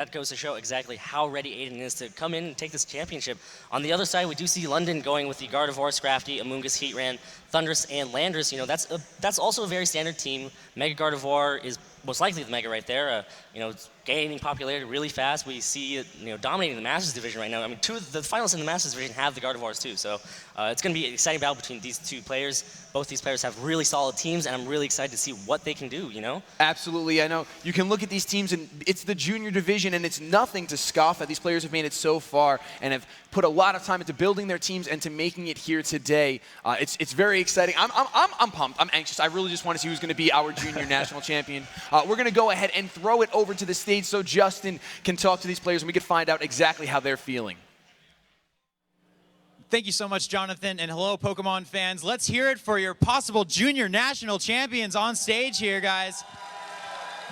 That goes to show exactly how ready Aiden is to come in and take this championship. On the other side, we do see London going with the Gardevoir, Scrafty, Amoonguss, Heatran, Thundurus, and Landorus. That's also a very standard team. Mega Gardevoir is most likely the Mega right there. It's gaining popularity really fast. We see it, dominating the Masters division right now. I mean, two of the finalists in the Masters division have the Gardevoirs too. So it's going to be an exciting battle between these two players. Both these players have really solid teams, and I'm really excited to see what they can do. Absolutely. I know you can look at these teams, and it's the junior division, and it's nothing to scoff at. These players have made it so far and have put a lot of time into building their teams and to making it here today. It's very exciting. I'm pumped. I'm anxious. I really just want to see who's going to be our junior national champion. We're going to go ahead and throw it over to the stage so Justin can talk to these players and we can find out exactly how they're feeling. Thank you so much, Jonathan, and hello, Pokemon fans. Let's hear it for your possible junior national champions on stage here, guys.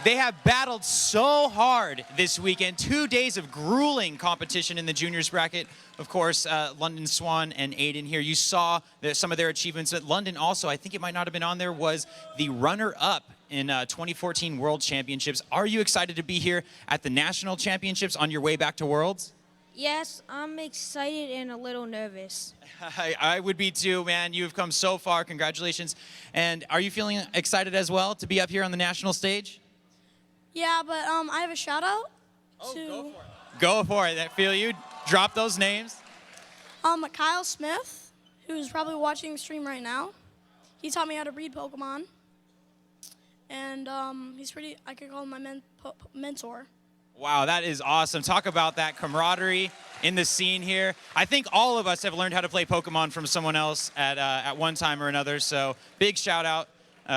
They have battled so hard this weekend. 2 days of grueling competition in the juniors bracket. Of course, London Swan and Aiden here. You saw some of their achievements. But London also, I think it might not have been on there, was the runner-up in 2014 World Championships. Are you excited to be here at the National Championships on your way back to Worlds? Yes, I'm excited and a little nervous. I would be too, man. You've come so far. Congratulations. And are you feeling excited as well to be up here on the national stage? Yeah, but I have a shout out. Oh, go for it. Go for it. I feel you. Drop those names. Kyle Smith, who's probably watching the stream right now. He taught me how to breed Pokemon. And I could call him my mentor. Wow, that is awesome. Talk about that camaraderie in the scene here. I think all of us have learned how to play Pokemon from someone else at one time or another. So big shout out to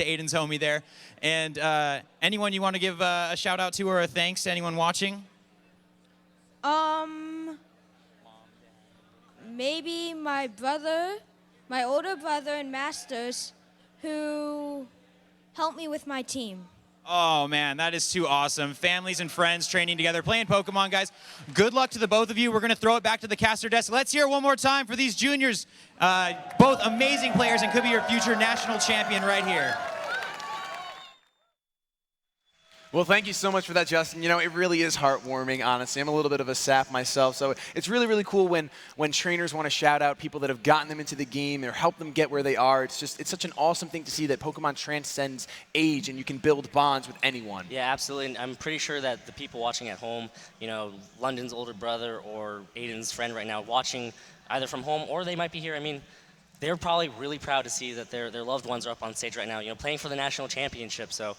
Aiden's homie there. And anyone you want to give a shout out to or a thanks to anyone watching? Maybe my brother, my older brother in Masters, who helped me with my team. Oh, man, that is too awesome. Families and friends training together, playing Pokemon, guys. Good luck to the both of you. We're going to throw it back to the caster desk. Let's hear it one more time for these juniors. Both amazing players and could be your future national champion right here. Well, thank you so much for that, Justin. It really is heartwarming, honestly. I'm a little bit of a sap myself, so it's really, really cool when trainers want to shout out people that have gotten them into the game or help them get where they are. It's such an awesome thing to see that Pokemon transcends age and you can build bonds with anyone. Yeah, absolutely. And I'm pretty sure that the people watching at home, London's older brother or Aiden's friend right now watching either from home or they might be here. I mean, they're probably really proud to see that their loved ones are up on stage right now, playing for the national championship. So,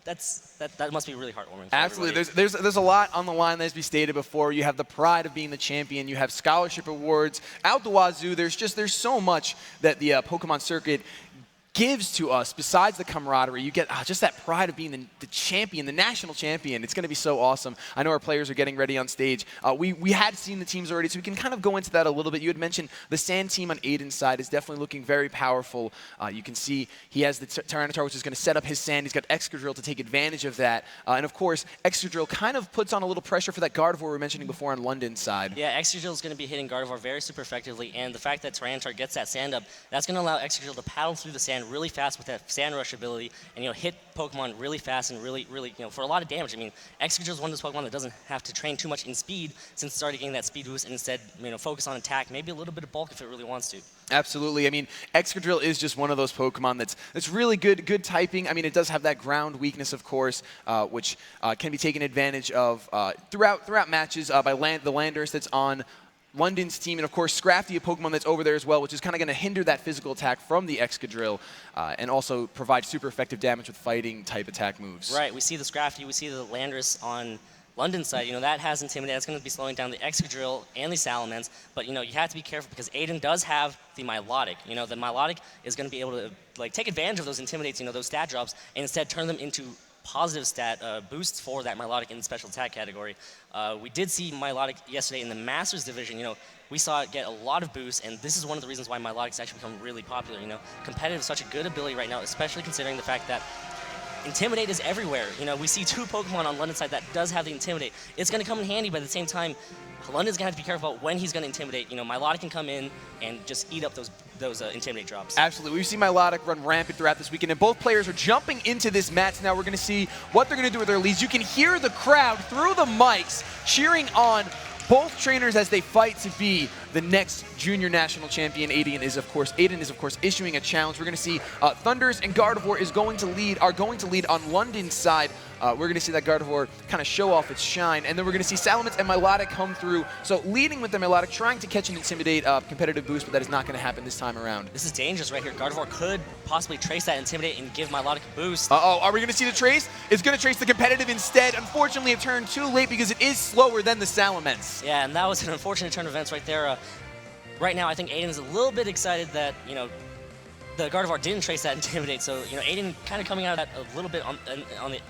that must be really heartwarming. Absolutely. There's a lot on the line, as we stated before. You have the pride of being the champion. You have scholarship awards out the wazoo. There's so much that the Pokemon circuit gives to us besides the camaraderie. You get just that pride of being the champion, the national champion. It's going to be so awesome. I know our players are getting ready on stage. We had seen the teams already, so we can kind of go into that a little bit. You had mentioned the Sand team on Aiden's side is definitely looking very powerful. You can see he has the Tyranitar, which is going to set up his Sand. He's got Excadrill to take advantage of that. And of course, Excadrill kind of puts on a little pressure for that Gardevoir we were mentioning before on London's side. Yeah, Excadrill is going to be hitting Gardevoir very super effectively, and the fact that Tyranitar gets that Sand up, that's going to allow Excadrill to paddle through the Sand really fast with that Sand Rush ability and hit Pokemon really fast and really for a lot of damage. I mean, Excadrill is one of those Pokemon that doesn't have to train too much in speed since it's already getting that speed boost and instead focus on attack, maybe a little bit of bulk if it really wants to. Absolutely. I mean, Excadrill is just one of those Pokemon that's really good typing. I mean, it does have that ground weakness, of course, which can be taken advantage of throughout matches by the Landorus that's on London's team, and of course Scrafty, a Pokemon that's over there as well, which is kind of going to hinder that physical attack from the Excadrill and also provide super effective damage with fighting type attack moves. Right, we see the Scrafty, we see the Landorus on London's side, that has Intimidate. That's going to be slowing down the Excadrill and the Salamence, but you have to be careful because Aiden does have the Milotic. The Milotic is going to be able to take advantage of those Intimidates, those stat drops, and instead turn them into positive stat boosts for that Milotic in the special attack category. We did see Milotic yesterday in the Masters division. We saw it get a lot of boosts, and this is one of the reasons why Milotic's actually become really popular. Competitive is such a good ability right now, especially considering the fact that Intimidate is everywhere. You know, we see 2 Pokemon on London's side that does have the Intimidate. It's going to come in handy, but at the same time, London's going to have to be careful about when he's going to Intimidate. You know, Milotic can come in and just eat up those Intimidate drops. Absolutely. We've seen Milotic run rampant throughout this weekend, and both players are jumping into this match now. We're going to see what they're going to do with their leads. You can hear the crowd through the mics cheering on both trainers as they fight to be the next junior national champion. Aiden is of course issuing a challenge. We're going to see Thunders and Gardevoir are going to lead on London's side. We're going to see that Gardevoir kind of show off its shine, and then we're going to see Salamence and Milotic come through. So leading with the Milotic, trying to catch and Intimidate competitive boost, but that is not going to happen this time around. This is dangerous right here. Gardevoir could possibly trace that Intimidate and give Milotic a boost. Uh-oh, are we going to see the trace? It's going to trace the competitive instead. Unfortunately, it turned too late because it is slower than the Salamence. Yeah, and that was an unfortunate turn of events right there. Right now, I think Aiden's a little bit excited that, you know, the Gardevoir didn't trace that Intimidate, so, you know, Aiden kind of coming out of that a little bit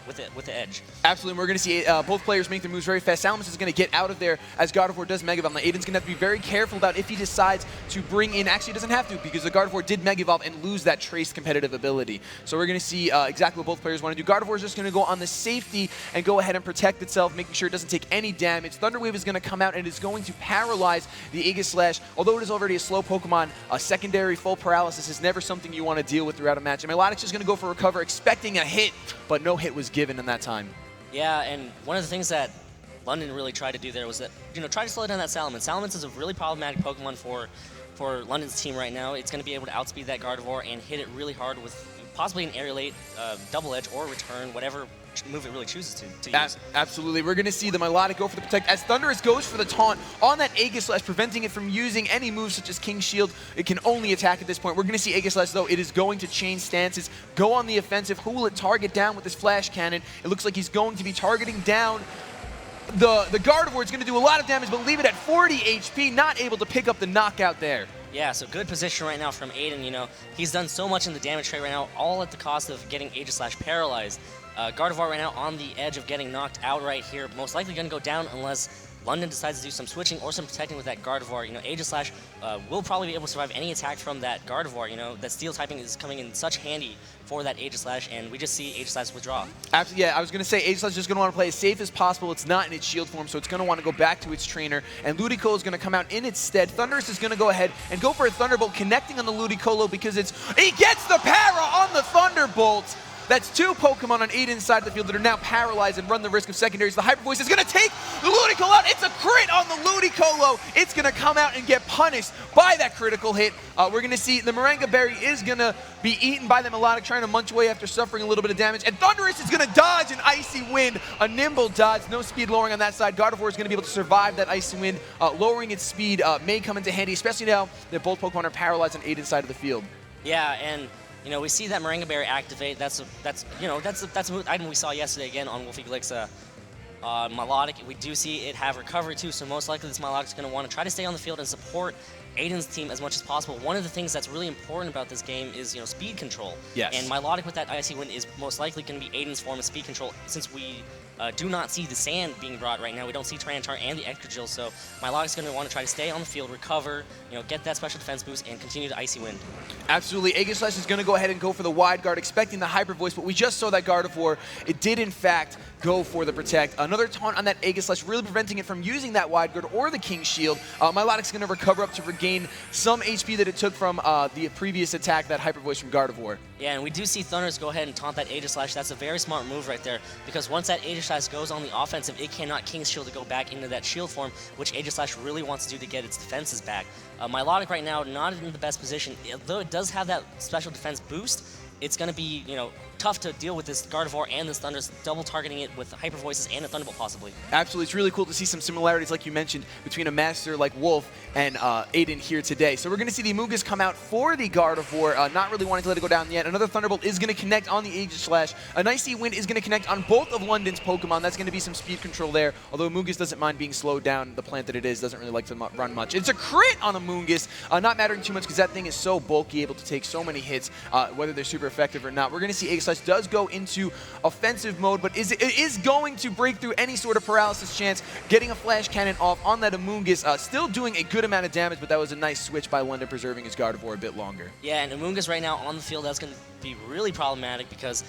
with the edge. Absolutely, we're going to see both players make their moves very fast. Salamence is going to get out of there as Gardevoir does Mega Evolve. Now, Aiden's going to have to be very careful about if he decides to bring in, actually he doesn't have to because the Gardevoir did Mega Evolve and lose that trace competitive ability. So we're going to see exactly what both players want to do. Gardevoir is just going to go on the safety and go ahead and protect itself, making sure it doesn't take any damage. Thunder Wave is going to come out and it's going to paralyze the Aegislash. Although it is already a slow Pokemon, a secondary full paralysis is never something you want to deal with throughout a match. And Milotic's just going to go for Recover, expecting a hit, but no hit was given in that time. Yeah, and one of the things that London really tried to do there was that, you know, try to slow down that Salamence. Salamence is a really problematic Pokemon for London's team right now. It's going to be able to outspeed that Gardevoir and hit it really hard with possibly an Aerial Double Edge or Return, whatever move it really chooses to use. Absolutely. We're going to see the Milotic go for the Protect as Thundurus goes for the taunt on that Aegislash, preventing it from using any moves such as King Shield. It can only attack at this point. We're going to see Aegislash, though. It is going to change stances, go on the offensive. Who will it target down with this Flash Cannon? It looks like he's going to be targeting down the Gardevoir. It's going to do a lot of damage, but leave it at 40 HP, not able to pick up the knockout there. Yeah, so good position right now from Aiden. You know, he's done so much in the damage tray right now, all at the cost of getting Aegislash paralyzed. Gardevoir right now on the edge of getting knocked out right here. Most likely going to go down unless London decides to do some switching or some protecting with that Gardevoir. You know, Aegislash will probably be able to survive any attack from that Gardevoir. You know, that Steel typing is coming in such handy for that Aegislash, and we just see Aegislash withdraw. Absolutely, yeah, I was going to say Aegislash is just going to want to play as safe as possible. It's not in its shield form, so it's going to want to go back to its trainer, and Ludicolo is going to come out in its stead. Thundurus is going to go ahead and go for a Thunderbolt, connecting on the Ludicolo because he gets the para on the Thunderbolt. That's 2 Pokemon on Aiden's side of the field that are now paralyzed and run the risk of secondaries. The Hyper Voice is going to take the Ludicolo out. It's a crit on the Ludicolo. It's going to come out and get punished by that critical hit. We're going to see the Moringa Berry is going to be eaten by the Milotic, trying to munch away after suffering a little bit of damage. And Thundurus is going to dodge an Icy Wind, a nimble dodge. No speed lowering on that side. Gardevoir is going to be able to survive that Icy Wind. Lowering its speed may come into handy, especially now that both Pokemon are paralyzed on Aiden's side of the field. Yeah, and you know, we see that Moringa Berry activate. That's a item we saw yesterday again on Wolfie Glixa. Milotic, we do see it have recovery too, so most likely this Milotic is going to want to try to stay on the field and support Aiden's team as much as possible. One of the things that's really important about this game is, you know, speed control. Yes. And Milotic with that Icy Wind is most likely going to be Aiden's form of speed control, since we do not see the Sand being brought right now. We don't see Tyranitar and the Excadrill, so Milotic's going to want to try to stay on the field, recover, you know, get that special defense boost, and continue to Icy Wind. Absolutely. Aegislash is going to go ahead and go for the wide guard, expecting the Hyper Voice, but we just saw that Gardevoir. It did, in fact, go for the Protect. Another taunt on that Aegislash, really preventing it from using that wide guard or the King Shield. Milotic's going to recover up to regain some HP that it took from the previous attack, that Hyper Voice from Gardevoir. Yeah, and we do see Thundurus go ahead and taunt that Aegislash. That's a very smart move right there, because once that Aegislash goes on the offensive, it cannot King's Shield to go back into that shield form, which Aegislash really wants to do to get its defenses back. Milotic right now, not in the best position. Though it does have that special defense boost, it's going to be, you know, tough to deal with this Gardevoir and this Thundurus, double targeting it with Hyper Voices and a Thunderbolt possibly. Absolutely, it's really cool to see some similarities, like you mentioned, between a master like Wolf and Aiden here today. So we're going to see the Amoonguss come out for the Gardevoir, not really wanting to let it go down yet. Another Thunderbolt is going to connect on the Aegislash. An Icy Wind is going to connect on both of London's Pokemon. That's going to be some speed control there, although Amoonguss doesn't mind being slowed down. The plant that it is doesn't really like to run much. It's a crit on Amoonguss, not mattering too much because that thing is so bulky, able to take so many hits, whether they're super effective or not. We're going to see Aegislash does go into offensive mode, but it is going to break through any sort of paralysis chance, getting a Flash Cannon off on that Amoonguss, still doing a good amount of damage, but that was a nice switch by London, preserving his Gardevoir a bit longer. Yeah, and Amoonguss right now on the field, that's going to be really problematic because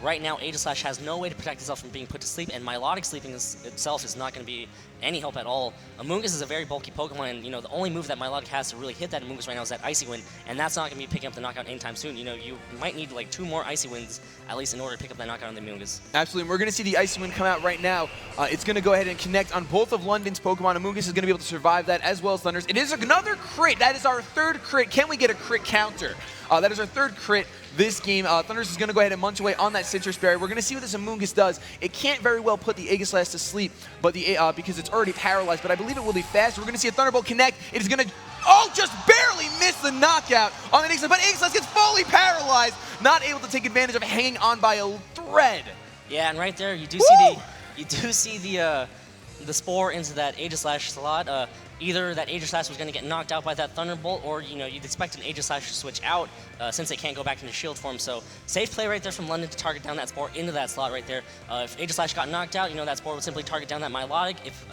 right now Aegislash has no way to protect itself from being put to sleep, and Milotic sleeping itself is not going to be any help at all. Amoonguss is a very bulky Pokemon, and the only move that Milotic has to really hit that Amoonguss right now is that Icy Wind, and that's not going to be picking up the knockout anytime soon. You might need like 2 more Icy Winds at least in order to pick up that knockout on the Amoonguss. Absolutely, and we're going to see the Icy Wind come out right now. It's going to go ahead and connect on both of London's Pokemon. Amoonguss is going to be able to survive that, as well as Thunders. It is another crit. That is our 3rd crit. Can we get a crit counter? That is our 3rd crit this game. Thunders is going to go ahead and munch away on that Citrus Berry. We're going to see what this Amoonguss does. It can't very well put the Aegislash to sleep, but because it's already paralyzed, but I believe it will be fast. We're going to see a Thunderbolt connect. It is going to, just barely miss the knockout on the Aegislash, but Aegislash gets fully paralyzed, not able to take advantage of hanging on by a thread. Yeah, and right there you do see the spore into that Aegislash slot. Either that Aegislash was going to get knocked out by that Thunderbolt, or you'd expect an Aegislash to switch out since it can't go back into shield form. So safe play right there from London to target down that spore into that slot right there. If Aegislash got knocked out, that spore would simply target down that Milotic. If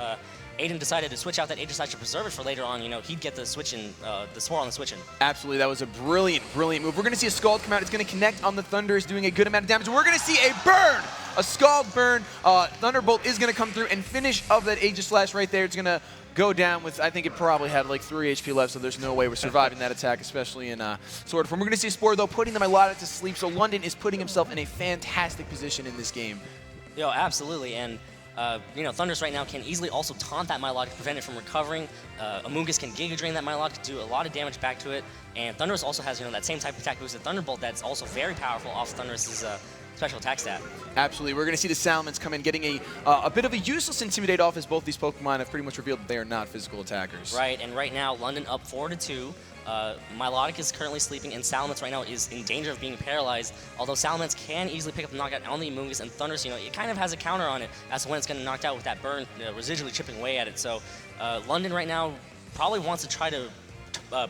Aiden decided to switch out that Aegislash to preserve it for later on, he'd get the switch in, the spore on the switch in. Absolutely, that was a brilliant, brilliant move. We're going to see a Scald come out. It's going to connect on the Thunders, doing a good amount of damage. And we're going to see a burn, a Scald burn. Thunderbolt is going to come through and finish of that Aegislash right there. It's going to go down with, I think it probably had like 3 HP left, so there's no way we're surviving that attack, especially in Sword form. We're going to see a Spore, though, putting the Milotic to sleep, so London is putting himself in a fantastic position in this game. Absolutely, and Thunders right now can easily also taunt that Milotic to prevent it from recovering. Amoonguss can Giga Drain that Milotic to do a lot of damage back to it, and Thunders also has that same type of attack boost as Thunderbolt that's also very powerful off Thunder's special attack stat. Absolutely. We're going to see the Salamence come in, getting a bit of a useless Intimidate off, as both these Pokemon have pretty much revealed that they are not physical attackers. Right, and right now, London up 4-2. Milotic is currently sleeping, and Salamence right now is in danger of being paralyzed, although Salamence can easily pick up the knockout on the Amoonguss, and Thunders, it kind of has a counter on it as to when it's going to knock out with that burn, residually chipping away at it. So London right now probably wants to try to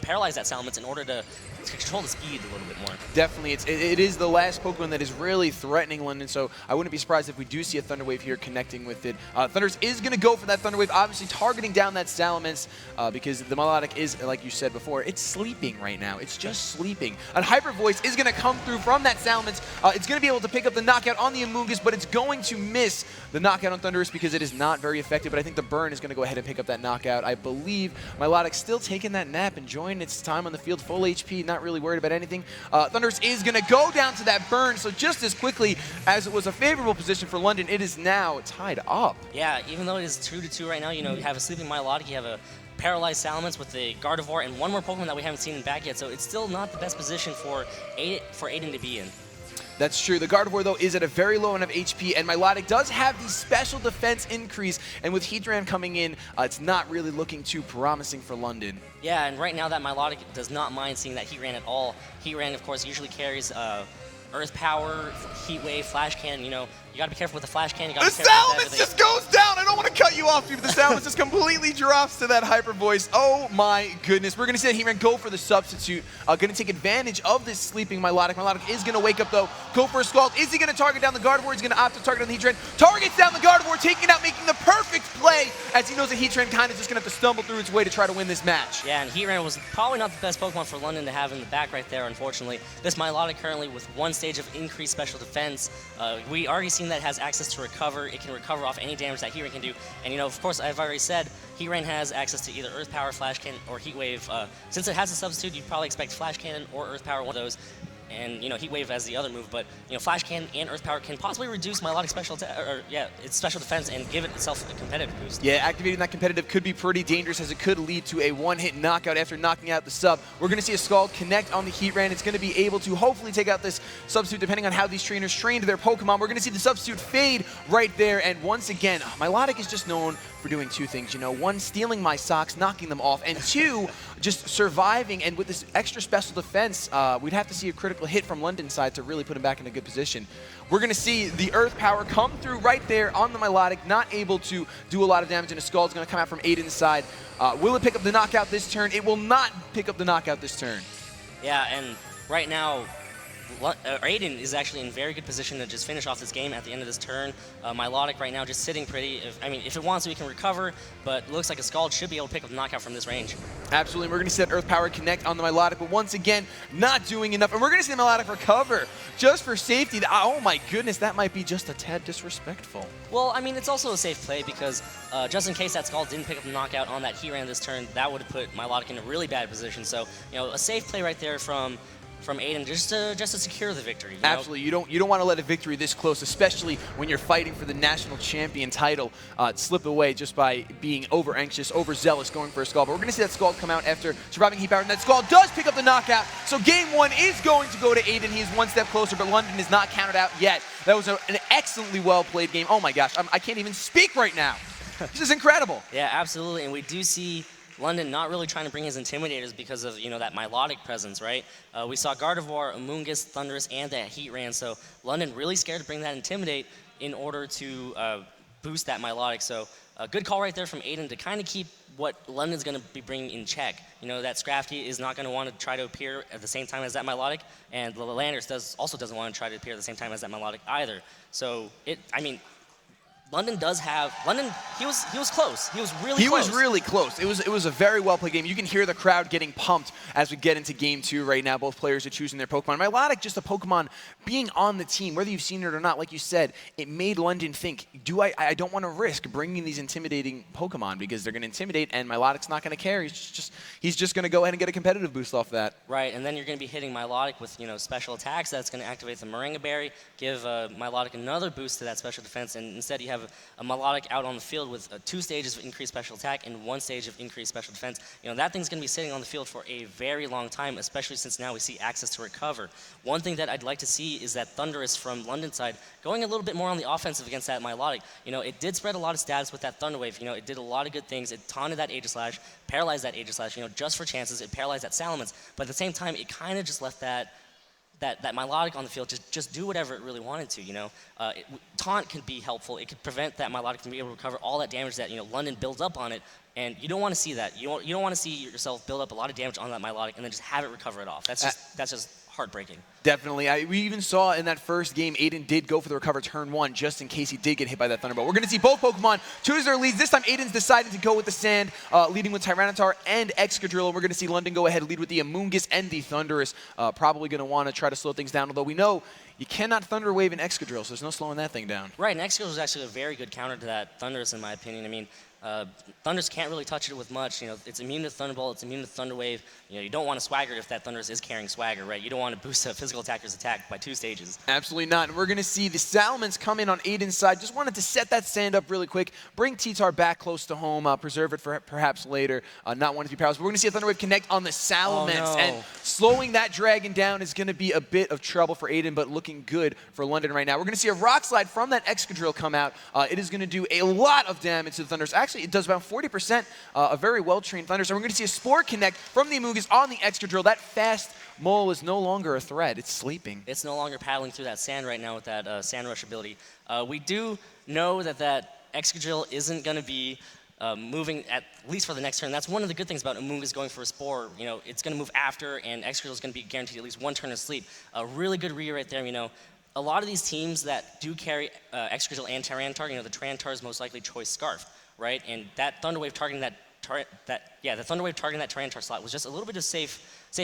paralyze that Salamence in order to control the speed a little bit more. Definitely. It is the last Pokemon that is really threatening London, so I wouldn't be surprised if we do see a Thunder Wave here connecting with it. Thunders is going to go for that Thunder Wave, obviously targeting down that Salamence because the Milotic is, like you said before, it's sleeping right now. It's just sleeping. A Hyper Voice is going to come through from that Salamence. It's going to be able to pick up the knockout on the Amoonguss, but it's going to miss the knockout on Thundurus because it is not very effective, but I think the Burn is going to go ahead and pick up that knockout. I believe Milotic's still taking that nap, enjoying its time on the field, full HP, not really worried about anything. Thundurus is going to go down to that Burn, so just as quickly as it was a favorable position for London, it is now tied up. Yeah, even though it is 2-2 right now, you have a sleeping Milotic, you have a paralyzed Salamence with the Gardevoir, and one more Pokemon that we haven't seen back yet, so it's still not the best position for Aiden to be in. That's true. The Gardevoir, though, is at a very low end of HP, and Milotic does have the special defense increase, and with Heatran coming in, it's not really looking too promising for London. Yeah, and right now that Milotic does not mind seeing that Heatran at all. Heatran, of course, usually carries Earth Power, Heat Wave, Flash Cannon. You gotta be careful with the Flash Cannon. The Salamence just goes down. I don't want to cut you off, but the Salamence just completely drops to that Hyper Voice. Oh my goodness. We're gonna see that Heatran go for the substitute. Gonna take advantage of this sleeping Milotic. Milotic is gonna wake up though. Go for a Scald. Is he gonna target down the Gardevoir? He's gonna opt to target on the Heatran. Targets down the Gardevoir, taking it out, making the perfect play, as he knows that Heatran kind of just gonna have to stumble through its way to try to win this match. Yeah, and Heatran was probably not the best Pokemon for London to have in the back right there, unfortunately. This Milotic currently with one stage of increased special defense. We already seen that it has access to recover. It can recover off any damage that Heatran can do. And of course, I've already said, Heatran has access to either Earth Power, Flash Cannon, or Heat Wave. Since it has a substitute, you'd probably expect Flash Cannon or Earth Power, one of those. And Heat Wave as the other move, but Flash Cannon and Earth Power can possibly reduce Milotic's its special defense and give it itself a competitive boost. Yeah, activating that competitive could be pretty dangerous, as it could lead to a one-hit knockout after knocking out the sub. We're going to see a Scald connect on the Heatran. It's going to be able to hopefully take out this substitute, depending on how these trainers trained their Pokemon. We're going to see the substitute fade right there, and once again, Milotic is just known for doing two things. One, stealing my socks, knocking them off, and two, just surviving. And with this extra special defense, we'd have to see a critical hit from London's side to really put him back in a good position. We're going to see the Earth Power come through right there on the Milotic, not able to do a lot of damage, and a Scald's going to come out from Aiden's side. Will it pick up the knockout this turn? It will not pick up the knockout this turn. Yeah, and right now, Aiden is actually in very good position to just finish off this game at the end of this turn. Milotic right now just sitting pretty. If it wants to, we can recover, but it looks like a Scald should be able to pick up the knockout from this range. Absolutely. We're going to see that Earth Power connect on the Milotic, but once again, not doing enough. And we're going to see the Milotic recover just for safety. Oh my goodness, that might be just a tad disrespectful. Well, I mean, it's also a safe play because just in case that Scald didn't pick up the knockout on that Heatran this turn, that would have put Milotic in a really bad position. So, a safe play right there from Aiden just to secure the victory. Absolutely. You don't want to let a victory this close, especially when you're fighting for the national champion title, slip away just by being over anxious, overzealous, going for a Scald. But we're going to see that Scald come out after surviving Heat Power, and that Scald does pick up the knockout. So game 1 is going to go to Aiden. He is one step closer, but London is not counted out yet. That was an excellently well-played game. Oh my gosh, I can't even speak right now. This is incredible. Yeah, absolutely. And we do see London not really trying to bring his Intimidators because of, that Milotic presence, right? We saw Gardevoir, Amoonguss, Thundurus, and that Heatran, so London really scared to bring that Intimidate in order to boost that Milotic. So a good call right there from Aiden to kind of keep what London's going to be bringing in check. That Scrafty is not going to want to try to appear at the same time as that Milotic, and the Landers also doesn't want to try to appear at the same time as that Milotic either. So London he was close. He was really close. He was really close. It was a very well played game. You can hear the crowd getting pumped as we get into game 2 right now. Both players are choosing their Pokemon. Milotic, just a Pokemon being on the team, whether you've seen it or not, like you said, it made London think, I don't want to risk bringing these intimidating Pokemon because they're going to intimidate and Milotic's not going to care. He's just going to go ahead and get a competitive boost off that. Right, and then you're going to be hitting Milotic with, special attacks. That's going to activate the Moringa Berry, give Milotic another boost to that special defense, and instead you have a Milotic out on the field with 2 stages of increased special attack and 1 stage of increased special defense. That thing's going to be sitting on the field for a very long time, especially since now we see access to recover. One thing that I'd like to see is that Thundurus from London's side going a little bit more on the offensive against that Milotic. It did spread a lot of stats with that Thunder Wave. It did a lot of good things. It taunted that Aegislash, paralyzed that Aegislash, just for chances. It paralyzed that Salamence, but at the same time, it kind of just left that Milotic on the field just do whatever it really wanted to, Taunt can be helpful. It could prevent that Milotic from being able to recover all that damage that, London builds up on it, and you don't want to see that. You don't want to see yourself build up a lot of damage on that Milotic and then just have it recover it off. That's just heartbreaking. Definitely. We even saw in that first game, Aiden did go for the recover turn 1 just in case he did get hit by that Thunderbolt. We're going to see both Pokemon choose their leads. This time, Aiden's decided to go with the Sand, leading with Tyranitar and Excadrill. And we're going to see London go ahead and lead with the Amoonguss and the Thundurus. Probably going to want to try to slow things down, although we know you cannot Thunder Wave an Excadrill, so there's no slowing that thing down. Right, and Excadrill is actually a very good counter to that Thundurus, in my opinion. Thundurus can't really touch it with much. It's immune to Thunderbolt, it's immune to Thunder Wave. You don't want to Swagger if that Thundurus is carrying Swagger, right? You don't want to boost a physical attacker's attack by 2 stages. Absolutely not. And we're going to see the Salamence come in on Aiden's side. Just wanted to set that Sand up really quick, bring T-Tar back close to home, preserve it for perhaps later, not wanting to be powerless. But we're going to see a Thunder Wave connect on the Salamence. Oh, no. And slowing that Dragon down is going to be a bit of trouble for Aiden, but looking good for London right now. We're going to see a Rock Slide from that Excadrill come out. It is going to do a lot of damage to the Thundurus. Actually, it does about 40%, a very well-trained Thundurus. And we're going to see a Spore connect from the Amoonguss on the Excadrill. That fast Mole is no longer a threat. It's sleeping. It's no longer paddling through that sand right now with that Sand Rush ability. We do know that Excadrill isn't going to be moving at least for the next turn. That's one of the good things about Amoonguss going for a Spore. It's going to move after, and Excadrill is going to be guaranteed at least 1 turn of sleep. A really good read right there. A lot of these teams that do carry Excadrill and Tyranitar, the Tyranitar is most likely Choice Scarf, right? And that Thunder Wave targeting the Thunder Wave targeting that Tyranitar slot was just a little bit of safe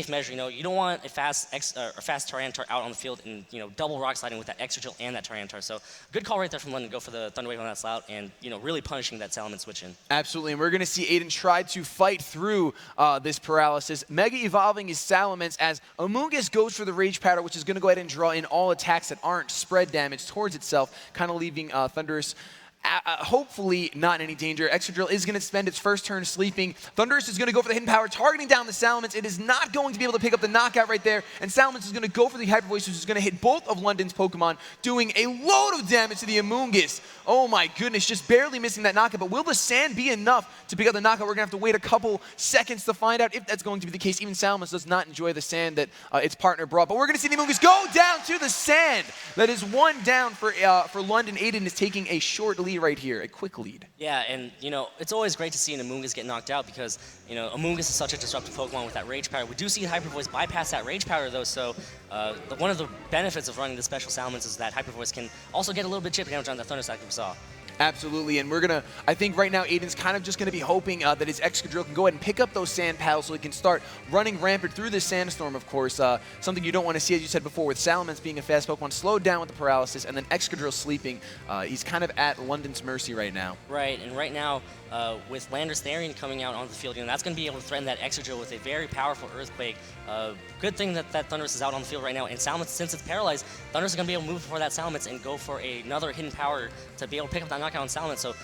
measure. You don't want a fast Tyranitar out on the field and double Rock Sliding with that Excadrill and that Tyranitar. So good call right there from London. Go for the Thunder Wave on that slot and really punishing that Salamence switch in. Absolutely, and we're going to see Aiden try to fight through this paralysis. Mega evolving his Salamence as Amoonguss goes for the Rage Powder, which is going to go ahead and draw in all attacks that aren't spread damage towards itself, kind of leaving Thundurus hopefully not in any danger. Excadrill is going to spend its first turn sleeping. Thundurus is going to go for the Hidden Power, targeting down the Salamence. It is not going to be able to pick up the knockout right there, and Salamence is going to go for the Hyper Voice, which is going to hit both of London's Pokemon, doing a load of damage to the Amoonguss. Oh my goodness, just barely missing that knockout, but will the Sand be enough to pick up the knockout? We're going to have to wait a couple seconds to find out if that's going to be the case. Even Salamence does not enjoy the Sand that its partner brought, but we're going to see the Amoonguss go down to the Sand. That is 1 down for London. Aiden is taking a short lead. lead right here, a quick lead. Yeah, and it's always great to see an Amoonguss get knocked out because Amoonguss is such a disruptive Pokemon with that Rage Powder. We do see Hyper Voice bypass that Rage Powder though, so one of the benefits of running the special Salamence is that Hyper Voice can also get a little bit chip damage on the Thunder Sack that we saw. Absolutely, and I think right now Aiden's kind of just going to be hoping that his Excadrill can go ahead and pick up those sand paddles so he can start running rampant through this sandstorm, of course. Something you don't want to see, as you said before, with Salamence being a fast Pokemon, slowed down with the paralysis, and then Excadrill sleeping. He's kind of at London's mercy right now. Right, and right now, with Landorus Therian coming out onto the field, that's going to be able to threaten that Excadrill with a very powerful Earthquake. Good thing that Thundurus is out on the field right now, and Salamence, since it's paralyzed, Thundurus is going to be able to move before that Salamence and go for another hidden power to be able to pick up that knockout on Salamence. So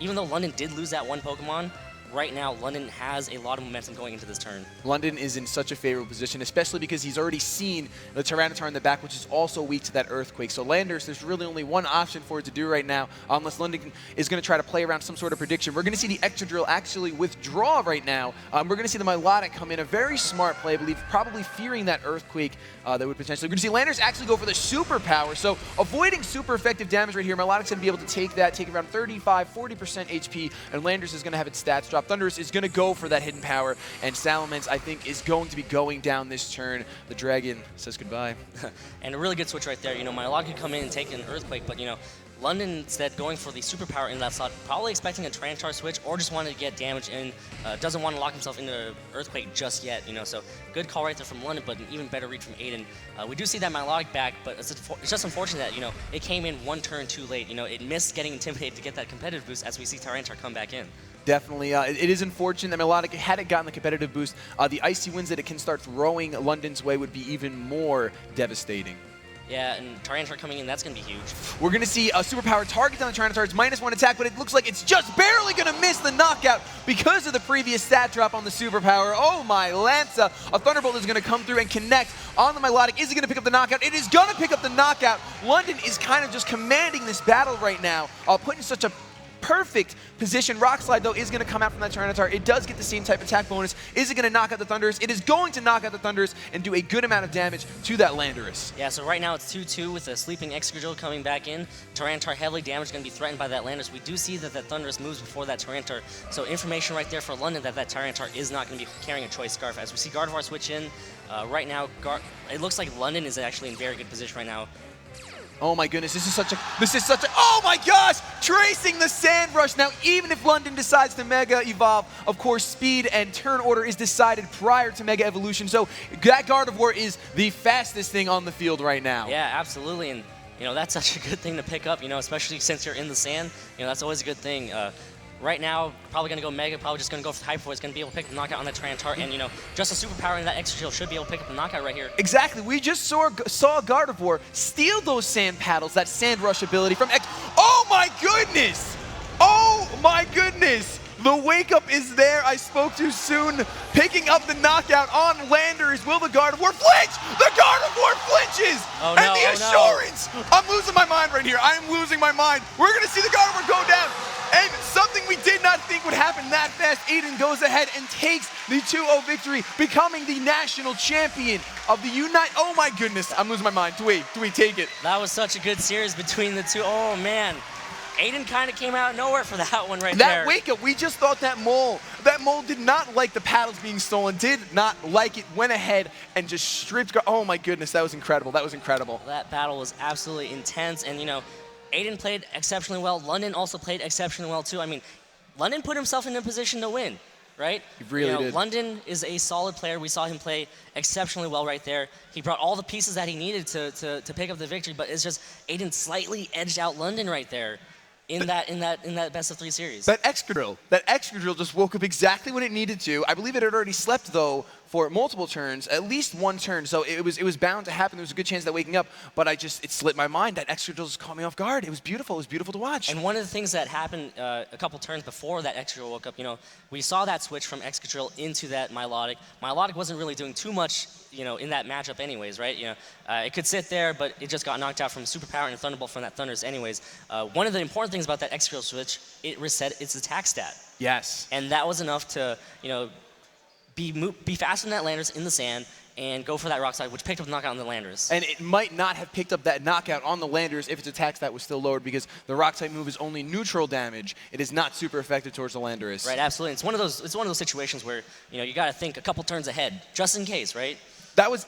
even though London did lose that one Pokemon, right now London has a lot of momentum going into this turn. London is in such a favorable position, especially because he's already seen the Tyranitar in the back, which is also weak to that Earthquake. So Landorus, there's really only one option for it to do right now, unless London is going to try to play around some sort of prediction. We're going to see the Excadrill actually withdraw right now. We're going to see the Milotic come in, a very smart play, I believe, probably fearing that Earthquake that would potentially. We're going to see Landorus actually go for the Superpower, so avoiding super effective damage right here. Milotic's going to be able to take around 35, 40% HP, and Landorus is going to have its stats drop. Thundurus is going to go for that hidden power, and Salamence, I think, is going to be going down this turn. The Dragon says goodbye. And a really good switch right there. Milotic could come in and take an Earthquake, but, London instead going for the Superpower in that slot, probably expecting a Tyranitar switch or just wanted to get damage in, doesn't want to lock himself into Earthquake just yet, so good call right there from London, but an even better read from Aiden. We do see that Milotic back, but it's just unfortunate that, it came in one turn too late. It missed getting Intimidated to get that competitive boost as we see Tyranitar come back in. Definitely. It is unfortunate that Milotic, had it gotten the competitive boost, the Icy Winds that it can start throwing London's way would be even more devastating. Yeah, and Tyranitar coming in, that's going to be huge. We're going to see a Superpower target on the Tyranitar. It's -1 attack, but it looks like it's just barely going to miss the knockout because of the previous stat drop on the Superpower. Oh my Lanza. A Thunderbolt is going to come through and connect on the Milotic. Is it going to pick up the knockout? It is going to pick up the knockout. London is kind of just commanding this battle right now, put in such a perfect position. Rock Slide, though, is going to come out from that Tyranitar. It does get the same type of attack bonus. Is it going to knock out the Thundurus? It is going to knock out the Thundurus and do a good amount of damage to that Landorus. Yeah, so right now it's 2-2 with a sleeping Excadrill coming back in. Tyranitar heavily damaged, going to be threatened by that Landorus. We do see that Thundurus moves before that Tyranitar, so information right there for London that Tyranitar is not going to be carrying a Choice Scarf. As we see Gardevoir switch in, right now it looks like London is actually in very good position right now. Oh my goodness, this is such a, oh my gosh! Tracing the Sand Rush. Now, even if London decides to Mega Evolve, of course, speed and turn order is decided prior to Mega Evolution, so that Gardevoir is the fastest thing on the field right now. Yeah, absolutely, and that's such a good thing to pick up, especially since you're in the sand. That's always a good thing. Right now, probably going to go Mega, probably just going to go for Hyper Voice, going to be able to pick the knockout on that Tyranitar, and, just a Superpower in that Excadrill should be able to pick up the knockout right here. Exactly. We just saw Gardevoir steal those Sand Paddles, that Sand Rush ability from Oh my goodness! Oh my goodness! The Wake Up is there. I spoke too soon. Picking up the knockout on Landorus. Will the Gardevoir flinch? The Gardevoir flinches! Oh, no, and the assurance! No. I'm losing my mind right here. I am losing my mind. We're going to see the Gardevoir go down. And something we did not think would happen that fast. Aiden goes ahead and takes the 2-0 victory, becoming the national champion of the Oh my goodness, I'm losing my mind. Dewey, take it. That was such a good series between the two. Oh man. Aiden kind of came out of nowhere for that one right there. That Wake Up, we just thought that mole did not like the paddles being stolen, did not like it, went ahead and just stripped. Oh my goodness, that was incredible. That was incredible. That battle was absolutely intense, and Aiden played exceptionally well. London also played exceptionally well too. I mean, London put himself in a position to win, right? He really did. London is a solid player. We saw him play exceptionally well right there. He brought all the pieces that he needed to pick up the victory, but it's just Aiden slightly edged out London right there in that best of 3 series. That Excadrill just woke up exactly when it needed to. I believe it had already slept though for multiple turns, at least one turn. So it was bound to happen. There was a good chance of that waking up, but it slipped my mind. That Excadrill just caught me off guard. It was beautiful. It was beautiful to watch. And one of the things that happened a couple turns before that Excadrill woke up, we saw that switch from Excadrill into that Milotic. Milotic wasn't really doing too much, in that matchup anyways, right? It could sit there, but it just got knocked out from Superpower and a Thunderbolt from that Thundurus anyways. One of the important things about that Excadrill switch, it reset its attack stat. Yes. And that was enough to, be faster than that Landers in the sand and go for that rock slide, which picked up the knockout on the Landers. And it might not have picked up that knockout on the Landers if its attack stat was still lowered, because the rock type move is only neutral damage. It is not super effective towards the Landers. Right, absolutely. It's one of those situations where you got to think a couple turns ahead, just in case, right? That was